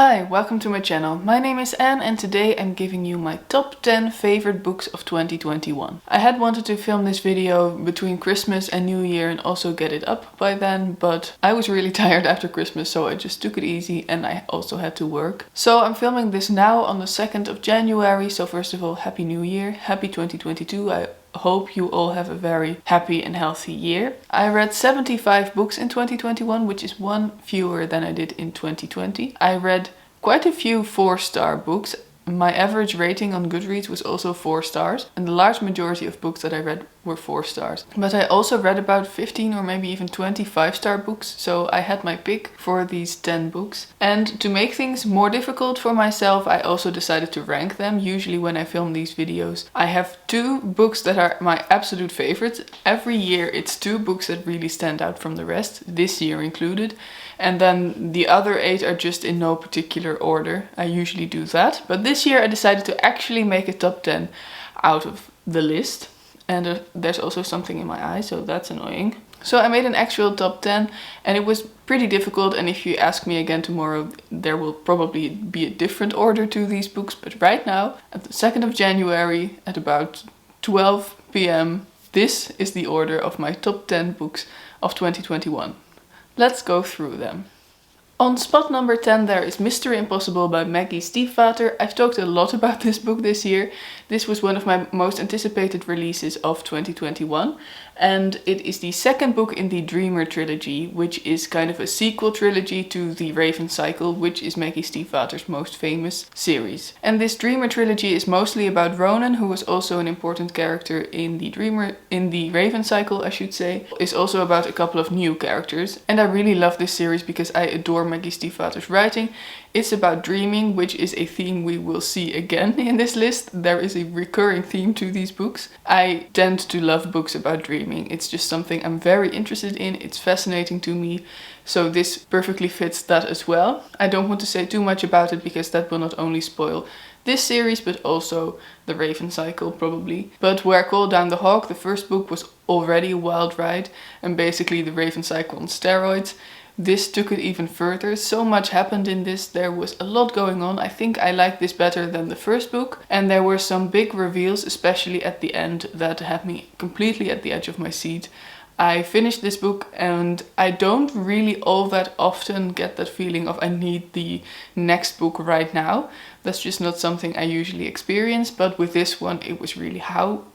Hi, welcome to my channel. My name is Anne and today I'm giving you my top 10 favorite books of 2021. I had wanted to film this video between Christmas and New Year and also get it up by then, but I was really tired after Christmas, so I just took it easy and I also had to work. So I'm filming this now on the 2nd of January, so first of all, Happy New Year, Happy 2022. I hope you all have a very happy and healthy year. I read 75 books in 2021, which is one fewer than I did in 2020. I read quite a few 4-star books. My average rating on Goodreads was also 4 stars, and the large majority of books that I read were 4 stars. But I also read about 15 or maybe even 20 5-star books, so I had my pick for these 10 books. And to make things more difficult for myself, I also decided to rank them. Usually when I film these videos, I have 2 books that are my absolute favorites. Every year it's 2 books that really stand out from the rest, this year included. And then the other 8 are just in no particular order. I usually do that. But this year I decided to actually make a top 10 out of the list. And there's also something in my eye, so that's annoying. So I made an actual top 10 and it was pretty difficult. And if you ask me again tomorrow, there will probably be a different order to these books. But right now, at the 2nd of January at about 12 p.m, this is the order of my top 10 books of 2021. Let's go through them. On spot number 10 there is Mystery Impossible by Maggie Stiefvater. I've talked a lot about this book this year. This was one of my most anticipated releases of 2021. And it is the second book in the Dreamer trilogy, which is kind of a sequel trilogy to the Raven Cycle, which is Maggie Stiefvater's most famous series. And this Dreamer trilogy is mostly about Ronan, who was also an important character in the Raven Cycle, I should say. It's also about a couple of new characters. And I really love this series because I adore Maggie Stiefvater's writing. It's about dreaming, which is a theme we will see again in this list. There is a recurring theme to these books. I tend to love books about dreaming. It's just something I'm very interested in. It's fascinating to me. So this perfectly fits that as well. I don't want to say too much about it because that will not only spoil this series, but also the Raven Cycle probably. But Where Call Down the Hawk, the first book, was already a wild ride and basically the Raven Cycle on steroids. This took it even further. So much happened in this. There was a lot going on. I think I liked this better than the first book. And there were some big reveals, especially at the end, that had me completely at the edge of my seat. I finished this book and I don't really all that often get that feeling of I need the next book right now. That's just not something I usually experience. But with this one, it was really how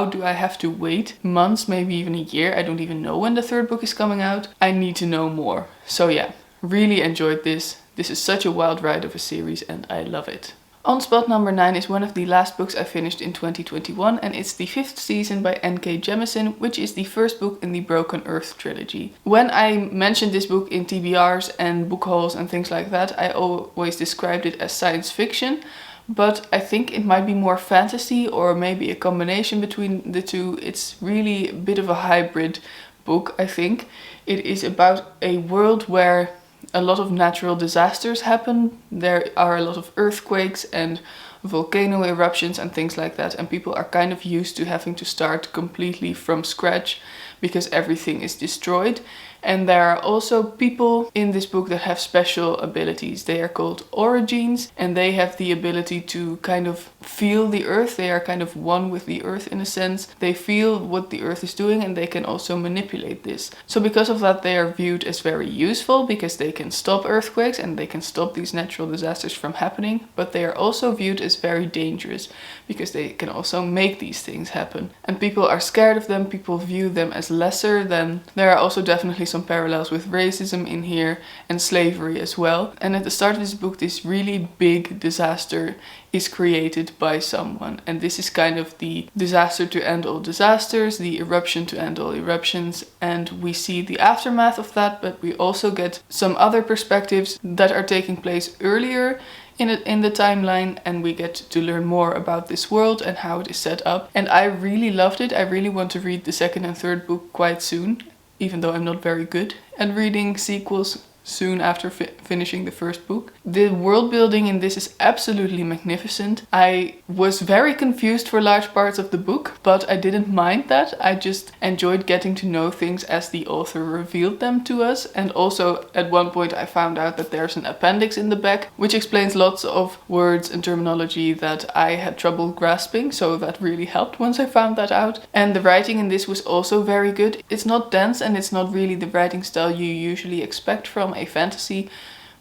do I have to wait months, maybe even a year? I don't even know when the third book is coming out. I need to know more. So yeah, really enjoyed this. This is such a wild ride of a series and I love it. On spot number 9 is one of the last books I finished in 2021 and it's the 5th season by N.K. Jemisin, which is the first book in the Broken Earth trilogy. When I mentioned this book in TBRs and book hauls and things like that, I always described it as science fiction. But I think it might be more fantasy or maybe a combination between the two. It's really a bit of a hybrid book, I think. It is about a world where a lot of natural disasters happen. There are a lot of earthquakes and volcano eruptions and things like that. And people are kind of used to having to start completely from scratch because everything is destroyed. And there are also people in this book that have special abilities. They are called Origins and they have the ability to kind of feel the earth. They are kind of one with the earth in a sense. They feel what the earth is doing and they can also manipulate this. So because of that, they are viewed as very useful because they can stop earthquakes and they can stop these natural disasters from happening. But they are also viewed as very dangerous because they can also make these things happen. And people are scared of them. People view them as lesser than. There are also definitely some parallels with racism in here and slavery as well. And at the start of this book, this really big disaster is created by someone. And this is kind of the disaster to end all disasters, the eruption to end all eruptions. And we see the aftermath of that, but we also get some other perspectives that are taking place earlier in the timeline, and we get to learn more about this world and how it is set up. And I really loved it. I really want to read the second and third book quite soon, even though I'm not very good at reading sequels soon after finishing the first book. The world building in this is absolutely magnificent. I was very confused for large parts of the book, but I didn't mind that. I just enjoyed getting to know things as the author revealed them to us. And also at one point I found out that there's an appendix in the back which explains lots of words and terminology that I had trouble grasping, so that really helped once I found that out. And the writing in this was also very good. It's not dense and it's not really the writing style you usually expect from a fantasy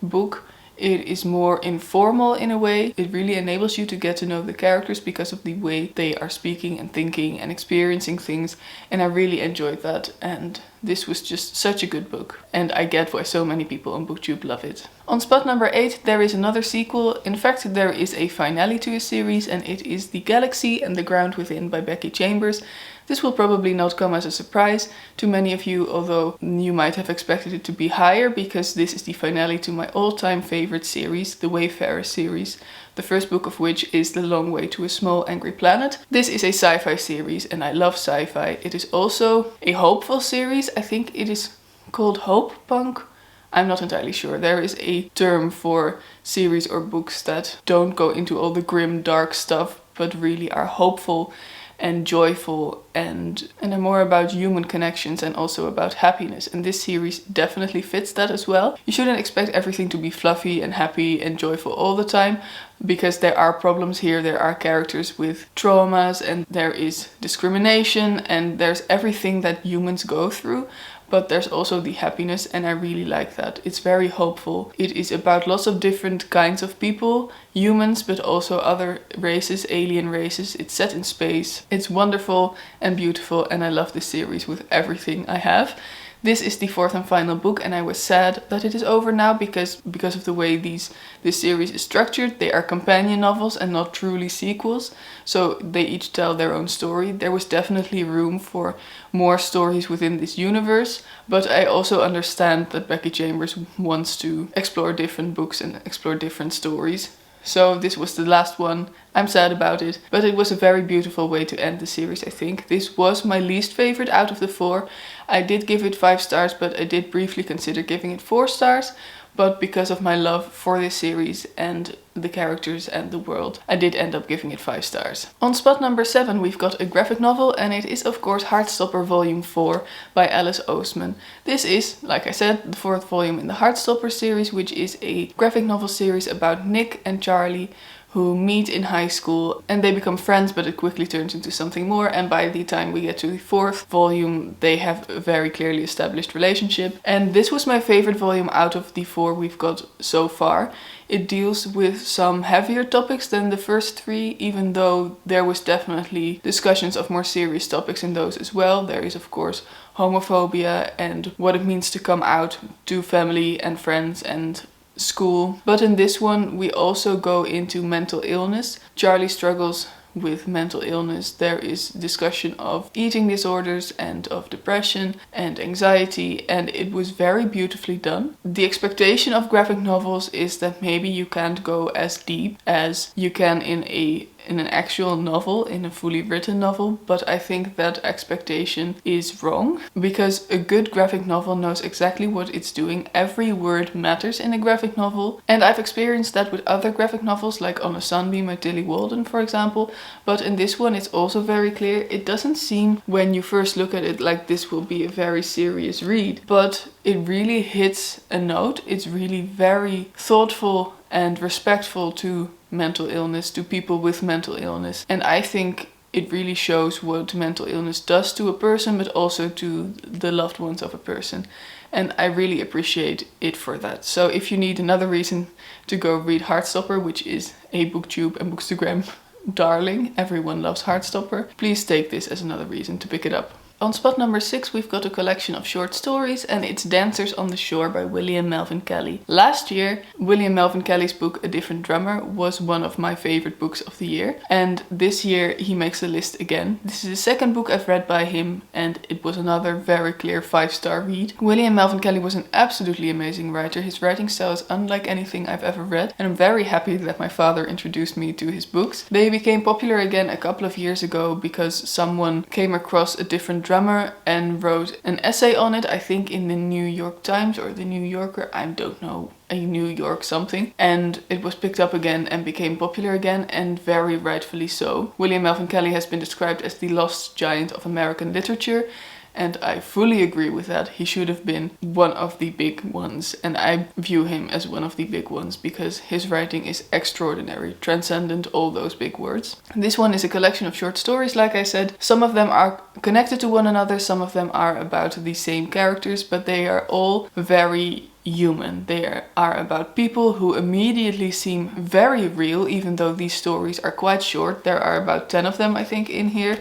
book. It is more informal in a way. It really enables you to get to know the characters because of the way they are speaking and thinking and experiencing things, and I really enjoyed that, and this was just such a good book, and I get why so many people on BookTube love it. On spot number 8 there is another sequel. In fact, there is a finale to a series, and it is The Galaxy and the Ground Within by Becky Chambers. This will probably not come as a surprise to many of you, although you might have expected it to be higher, because this is the finale to my all-time favorite series, the Wayfarer series, the first book of which is The Long Way to a Small Angry Planet. This is a sci-fi series and I love sci-fi. It is also a hopeful series. I think it is called Hope Punk. I'm not entirely sure. There is a term for series or books that don't go into all the grim, dark stuff, but really are hopeful and joyful and are more about human connections and also about happiness. And this series definitely fits that as well. You shouldn't expect everything to be fluffy and happy and joyful all the time, because there are problems here. There are characters with traumas and there is discrimination and there's everything that humans go through. But there's also the happiness, and I really like that. It's very hopeful. It is about lots of different kinds of people, humans, but also other races, alien races. It's set in space. It's wonderful and beautiful, and I love this series with everything I have. This is the fourth and final book, and I was sad that it is over now because of the way this series is structured. They are companion novels and not truly sequels, so they each tell their own story. There was definitely room for more stories within this universe, but I also understand that Becky Chambers wants to explore different books and explore different stories. So this was the last one. I'm sad about it, but it was a very beautiful way to end the series, I think. This was my least favorite out of the 4. I did give it 5 stars, but I did briefly consider giving it 4 stars. But because of my love for this series and the characters and the world, I did end up giving it 5 stars. On spot number 7 we've got a graphic novel, and it is of course Heartstopper Volume 4 by Alice Oseman. This is, like I said, the 4th volume in the Heartstopper series, which is a graphic novel series about Nick and Charlie, who meet in high school and they become friends, but it quickly turns into something more, and by the time we get to the 4th volume they have a very clearly established relationship. And this was my favorite volume out of the 4 we've got so far. It deals with some heavier topics than the first 3, even though there was definitely discussions of more serious topics in those as well. There is of course homophobia and what it means to come out to family and friends and school. But in this one we also go into mental illness. Charlie struggles with mental illness. There is discussion of eating disorders and of depression and anxiety, and it was very beautifully done. The expectation of graphic novels is that maybe you can't go as deep as you can in an actual novel, in a fully written novel, but I think that expectation is wrong, because a good graphic novel knows exactly what it's doing. Every word matters in a graphic novel, and I've experienced that with other graphic novels like On a Sunbeam by Tilly Walden, for example, but in this one it's also very clear. It doesn't seem when you first look at it like this will be a very serious read, but it really hits a note. It's really very thoughtful and respectful to mental illness, to people with mental illness. And I think it really shows what mental illness does to a person, but also to the loved ones of a person. And I really appreciate it for that. So if you need another reason to go read Heartstopper, which is a BookTube and Bookstagram darling, everyone loves Heartstopper, please take this as another reason to pick it up. On spot number 6 we've got a collection of short stories, and it's Dancers on the Shore by William Melvin Kelly. Last year, William Melvin Kelly's book A Different Drummer was one of my favorite books of the year, and this year he makes a list again. This is the second book I've read by him, and it was another very clear 5-star read. William Melvin Kelly was an absolutely amazing writer. His writing style is unlike anything I've ever read, and I'm very happy that my father introduced me to his books. They became popular again a couple of years ago because someone came across A Different Drummer drummer and wrote an essay on it, I think in the New York Times or the New Yorker, I don't know, a New York something. And it was picked up again and became popular again, and very rightfully so. William Melvin Kelley has been described as the lost giant of American literature. And I fully agree with that. He should have been one of the big ones. And I view him as one of the big ones because his writing is extraordinary, transcendent all those big words. This one is a collection of short stories, like I said. Some of them are connected to one another, some of them are about the same characters, but they are all very human. They are about people who immediately seem very real, even though these stories are quite short. There are about 10 of them, I think, in here.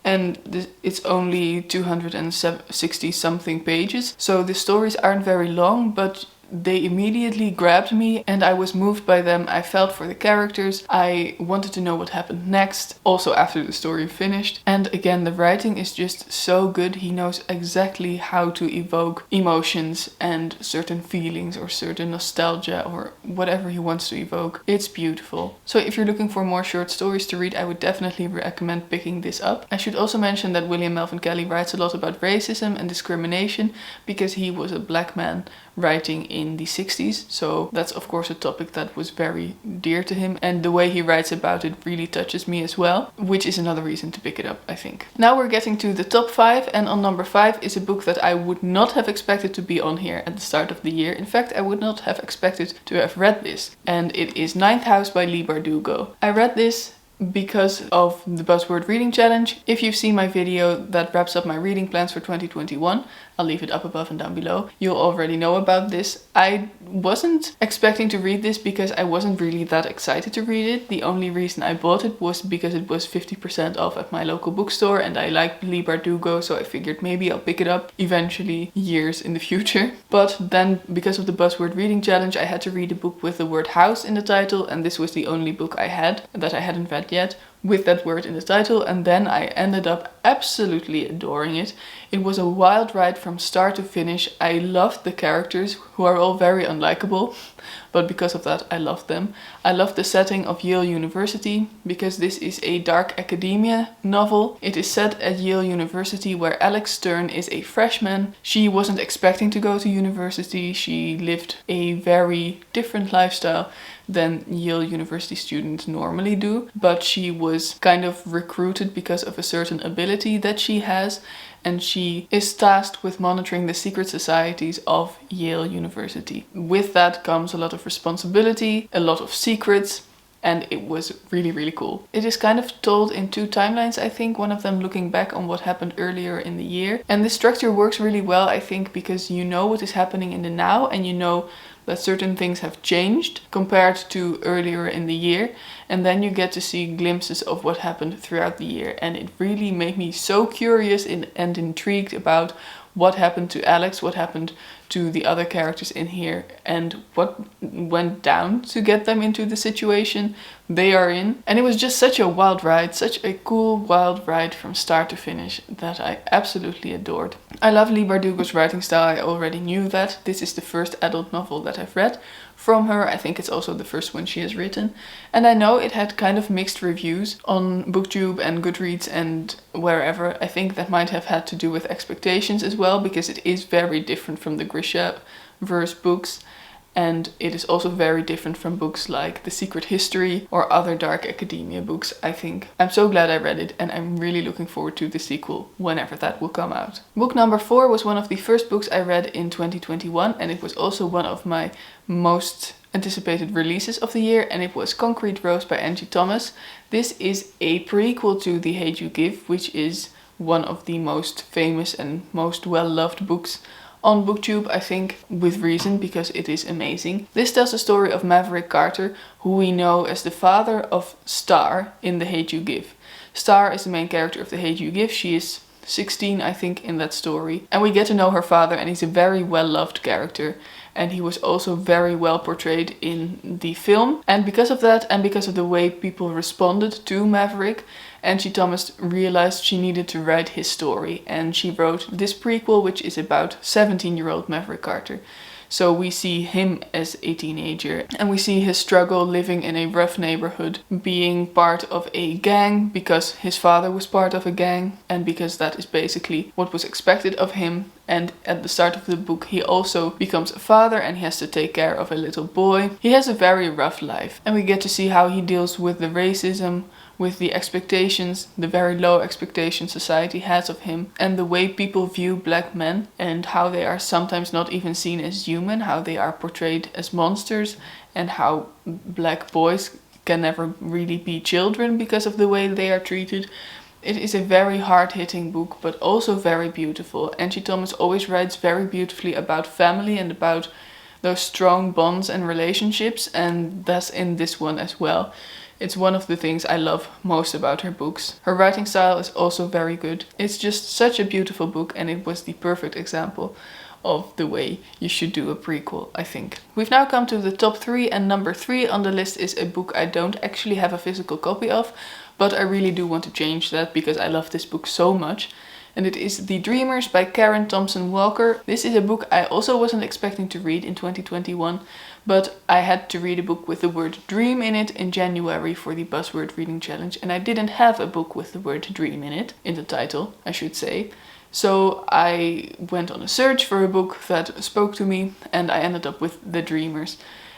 And it's only 260 something pages. So the stories aren't very long, but they immediately grabbed me and I was moved by them. I felt for the characters. I wanted to know what happened next, also after the story finished. And again, the writing is just so good. He knows exactly how to evoke emotions and certain feelings or certain nostalgia or whatever he wants to evoke. It's beautiful. So if you're looking for more short stories to read, I would definitely recommend picking this up. I should also mention that William Melvin Kelley writes a lot about racism and discrimination because he was a black man writing in the 60s, so that's of course a topic that was very dear to him, and the way he writes about it really touches me as well, which is another reason to pick it up, I think. Now we're getting to the top 5, and on number 5 is a book that I would not have expected to be on here at the start of the year. In fact, I would not have expected to have read this, and it is Ninth House by Leigh Bardugo. I read this because of the Buzzword Reading Challenge. If you've seen my video that wraps up my reading plans for 2021, I'll leave it up above and down below, you'll already know about this. I wasn't expecting to read this because I wasn't really that excited to read it. The only reason I bought it was because it was 50% off at my local bookstore and I liked Leigh Bardugo, so I figured maybe I'll pick it up eventually, years in the future. But then, because of the Buzzword Reading Challenge, I had to read a book with the word house in the title, and this was the only book I had that I hadn't read yet with that word in the title, and then I ended up absolutely adoring it. It was a wild ride from start to finish. I loved the characters, who are all very unlikable, but because of that I loved them. I loved the setting of Yale University, because this is a dark academia novel. It is set at Yale University, where Alex Stern is a freshman. She wasn't expecting to go to university. She lived a very different lifestyle than Yale University students normally do, but she was kind of recruited because of a certain ability that she has, and she is tasked with monitoring the secret societies of Yale University. With that comes a lot of responsibility, a lot of secrets, and it was really, really cool. It is kind of told in 2 timelines, I think, one of them looking back on what happened earlier in the year. And this structure works really well, I think, because you know what is happening in the now, and you know that certain things have changed compared to earlier in the year, and then you get to see glimpses of what happened throughout the year, and it really made me so curious and intrigued about what happened to Alex, what happened to the other characters in here, and what went down to get them into the situation they are in. And it was just such a wild ride, such a cool wild ride from start to finish that I absolutely adored. I love Leigh Bardugo's writing style. I already knew that. This is the first adult novel that I've read from her. I think it's also the first one she has written. And I know it had kind of mixed reviews on BookTube and Goodreads and wherever. I think that might have had to do with expectations as well, because it is very different from the Grisha-verse books. And it is also very different from books like The Secret History or other dark academia books, I think. I'm so glad I read it, and I'm really looking forward to the sequel whenever that will come out. Book number 4 was one of the first books I read in 2021, and it was also one of my most anticipated releases of the year, and it was Concrete Rose by Angie Thomas. This is a prequel to The Hate You Give, which is one of the most famous and most well-loved books on BookTube, I think, with reason, because it is amazing. This tells the story of Maverick Carter, who we know as the father of Star in The Hate You Give. Star is the main character of The Hate You Give. She is 16, I think, in that story. And we get to know her father, and he's a very well-loved character. And he was also very well portrayed in the film. And because of that, and because of the way people responded to Maverick, Angie Thomas realized she needed to write his story. And she wrote this prequel, which is about 17-year-old Maverick Carter. So we see him as a teenager and we see his struggle living in a rough neighborhood, being part of a gang because his father was part of a gang and because that is basically what was expected of him. And at the start of the book he also becomes a father and he has to take care of a little boy. He has a very rough life and we get to see how he deals with the racism, with the expectations, the very low expectations society has of him, and the way people view black men and how they are sometimes not even seen as human, how they are portrayed as monsters, and how black boys can never really be children because of the way they are treated. It is a very hard-hitting book, but also very beautiful. Angie Thomas always writes very beautifully about family and about those strong bonds and relationships, and that's in this one as well. It's one of the things I love most about her books. Her writing style is also very good. It's just such a beautiful book and it was the perfect example of the way you should do a prequel, I think. We've now come to the top 3 and number 3 on the list is a book I don't actually have a physical copy of, but I really do want to change that because I love this book so much. And it is The Dreamers by Karen Thompson Walker. This is a book I also wasn't expecting to read in 2021, but I had to read a book with the word dream in it in January for the Buzzword Reading Challenge, and I didn't have a book with the word dream in the title, I should say. So I went on a search for a book that spoke to me and I ended up with The Dreamers.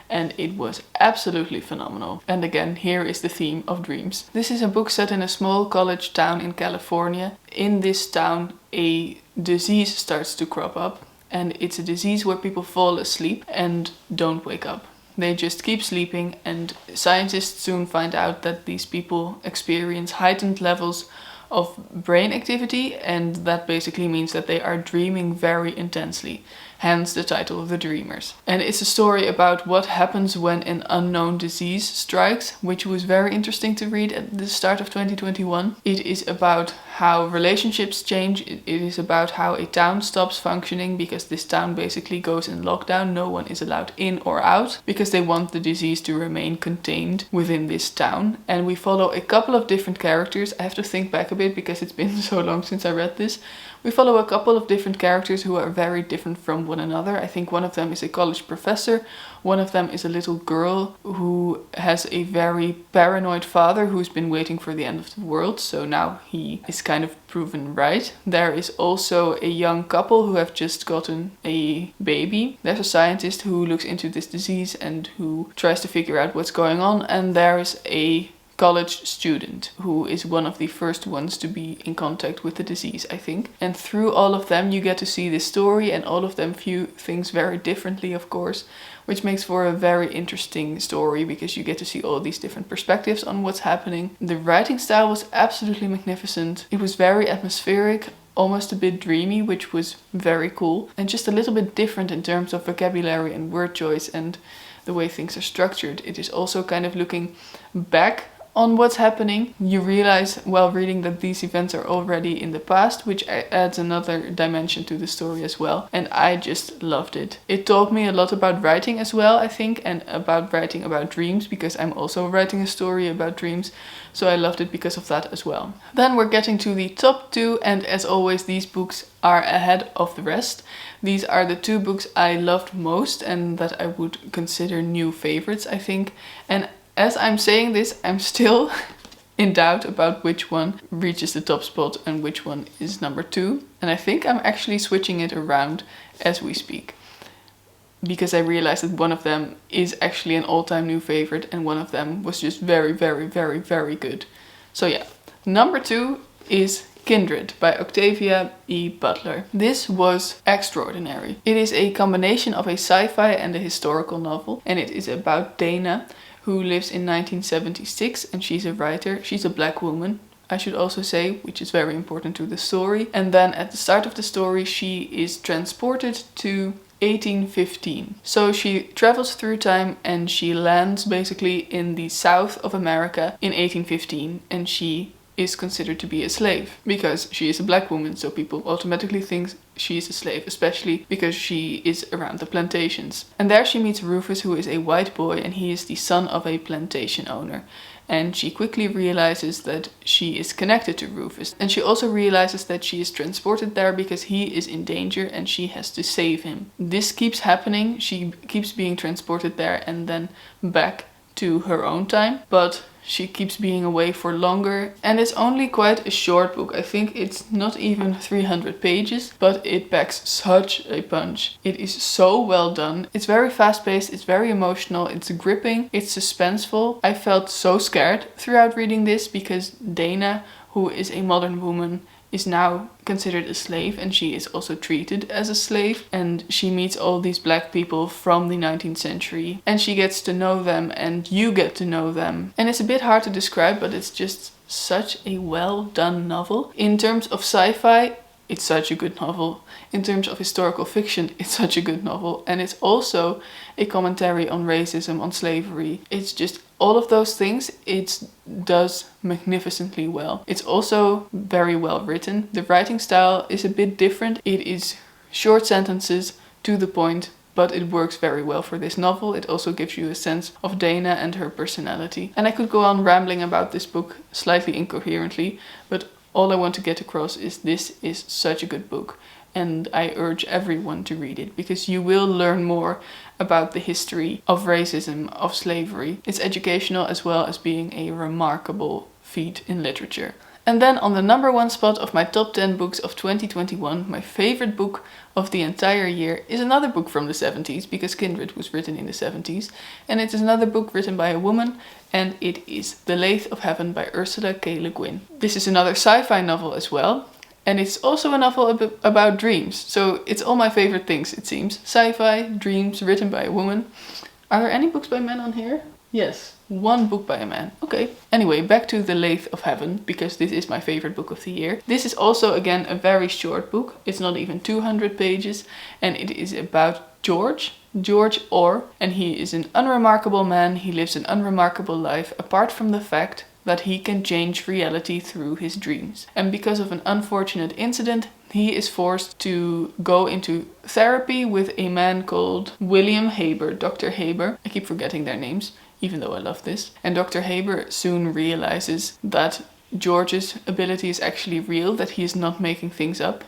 And it was absolutely phenomenal. And again, here is the theme of dreams. This is a book set in a small college town in California. In this town, a disease starts to crop up. And it's a disease where people fall asleep and don't wake up. They just keep sleeping, and scientists soon find out that these people experience heightened levels of brain activity, and that basically means that they are dreaming very intensely. Hence the title, The Dreamers. And it's a story about what happens when an unknown disease strikes, which was very interesting to read at the start of 2021. It is about how relationships change. It is about how a town stops functioning because this town basically goes in lockdown. No one is allowed in or out because they want the disease to remain contained within this town. And we follow a couple of different characters. I have to think back a bit because it's been so long since I read this. We follow a couple of different characters who are very different from one another. I think one of them is a college professor. One of them is a little girl who has a very paranoid father who's been waiting for the end of the world. So now he is kind of proven right. There is also a young couple who have just gotten a baby. There's a scientist who looks into this disease and who tries to figure out what's going on. And there is a college student who is one of the first ones to be in contact with the disease, I think. And through all of them you get to see this story, and all of them view things very differently, of course, which makes for a very interesting story because you get to see all these different perspectives on what's happening. The writing style was absolutely magnificent. It was very atmospheric, almost a bit dreamy, which was very cool, and just a little bit different in terms of vocabulary and word choice and the way things are structured. It is also kind of looking back on what's happening. You realize while reading that these events are already in the past, which adds another dimension to the story as well. And I just loved it. It taught me a lot about writing as well, I think, and about writing about dreams, because I'm also writing a story about dreams. So I loved it because of that as well. Then we're getting to the top 2, and as always these books are ahead of the rest. These are the 2 books I loved most and that I would consider new favorites, I think. And as I'm saying this, I'm still in doubt about which one reaches the top spot and which one is number 2. And I think I'm actually switching it around as we speak, because I realized that one of them is actually an all-time new favorite and one of them was just very, very, very, very good. So yeah, number 2 is Kindred by Octavia E. Butler. This was extraordinary. It is a combination of a sci-fi and a historical novel, and it is about Dana, who lives in 1976, and she's a writer. She's a black woman, I should also say, which is very important to the story. And then at the start of the story, she is transported to 1815. So she travels through time and she lands basically in the south of America in 1815, and she is considered to be a slave because she is a black woman, so people automatically think she is a slave, especially because she is around the plantations. And there she meets Rufus, who is a white boy, and he is the son of a plantation owner. And she quickly realizes that she is connected to Rufus. And she also realizes that she is transported there because he is in danger and she has to save him. This keeps happening. She keeps being transported there and then back to her own time. But she keeps being away for longer, and it's only quite a short book. I think it's not even 300 pages, but it packs such a punch. It is so well done. It's very fast-paced, it's very emotional, it's gripping, it's suspenseful. I felt so scared throughout reading this because Dana, who is a modern woman, is now considered a slave, and she is also treated as a slave, and she meets all these black people from the 19th century and she gets to know them and you get to know them. And it's a bit hard to describe, but it's just such a well done novel. In terms of sci-fi, it's such a good novel. In terms of historical fiction, it's such a good novel. And it's also a commentary on racism, on slavery. It's just all of those things it does magnificently well. It's also very well written. The writing style is a bit different. It is short sentences, to the point, but it works very well for this novel. It also gives you a sense of Dana and her personality. And I could go on rambling about this book slightly incoherently, but all I want to get across is this is such a good book, and I urge everyone to read it because you will learn more about the history of racism, of slavery. It's educational as well as being a remarkable feat in literature. And then on the number 1 spot of my top 10 books of 2021, my favorite book of the entire year is another book from the 70s, because Kindred was written in the 70s, and it is another book written by a woman, and it is The Lathe of Heaven by Ursula K. Le Guin. This is another sci-fi novel as well, and it's also a novel about dreams, so it's all my favorite things, it seems. Sci-fi, dreams, written by a woman. Are there any books by men on here? Yes, one book by a man. Okay. Anyway, back to The Lathe of Heaven, because this is my favorite book of the year. This is also, again, a very short book. It's not even 200 pages, and it is about George Orr, and he is an unremarkable man. He lives an unremarkable life, apart from the fact that he can change reality through his dreams. And because of an unfortunate incident, he is forced to go into therapy with a man called William Haber, Dr. Haber. I keep forgetting their names, even though I love this. And Dr. Haber soon realizes that George's ability is actually real, that he is not making things up.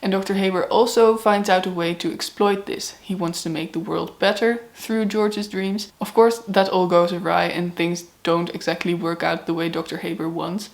And Dr. Haber also finds out a way to exploit this. He wants to make the world better through George's dreams. Of course, that all goes awry and things don't exactly work out the way Dr. Haber wants.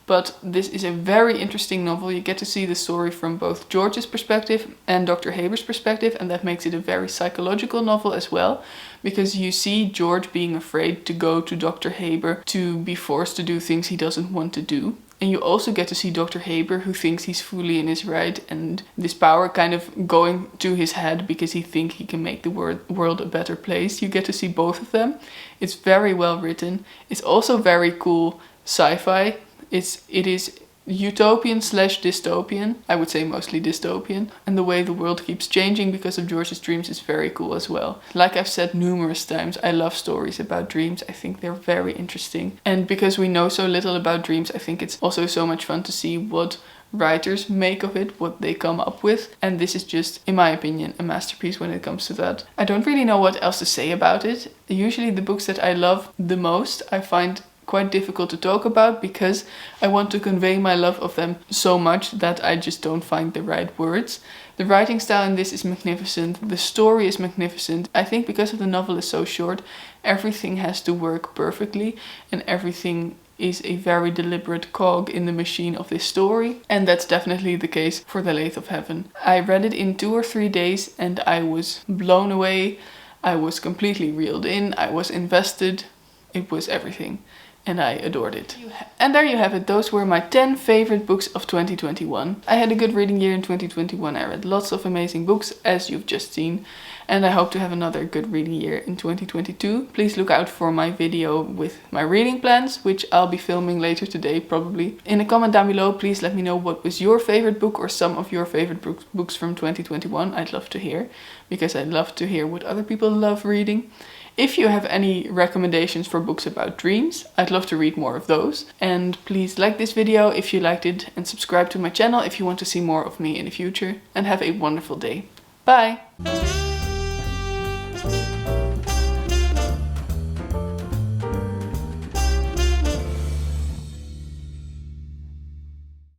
But this is a very interesting novel. You get to see the story from both George's perspective and Dr. Haber's perspective, and that makes it a very psychological novel as well, because you see George being afraid to go to Dr. Haber to be forced to do things he doesn't want to do. And you also get to see Dr. Haber, who thinks he's fully in his right, and this power kind of going to his head because he thinks he can make the world a better place. You get to see both of them. It's very well written. It's also very cool sci-fi. It is utopian / dystopian. I would say mostly dystopian. And the way the world keeps changing because of George's dreams is very cool as well. Like I've said numerous times, I love stories about dreams. I think they're very interesting. And because we know so little about dreams, I think it's also so much fun to see what writers make of it, what they come up with. And this is just, in my opinion, a masterpiece when it comes to that. I don't really know what else to say about it. Usually the books that I love the most, I find quite difficult to talk about because I want to convey my love of them so much that I just don't find the right words. The writing style in this is magnificent. The story is magnificent. I think because of the novel is so short, everything has to work perfectly and everything is a very deliberate cog in the machine of this story. And that's definitely the case for The Lathe of Heaven. I read it in 2 or 3 days and I was blown away. I was completely reeled in. I was invested. It was everything. And I adored it. And there you have it. Those were my 10 favorite books of 2021. I had a good reading year in 2021. I read lots of amazing books, as you've just seen. And I hope to have another good reading year in 2022. Please look out for my video with my reading plans, which I'll be filming later today, probably. In a comment down below, please let me know what was your favorite book or some of your favorite books from 2021. I'd love to hear, because I love to hear what other people love reading. If you have any recommendations for books about dreams, I'd love to read more of those. And please like this video if you liked it and subscribe to my channel if you want to see more of me in the future. And have a wonderful day. Bye!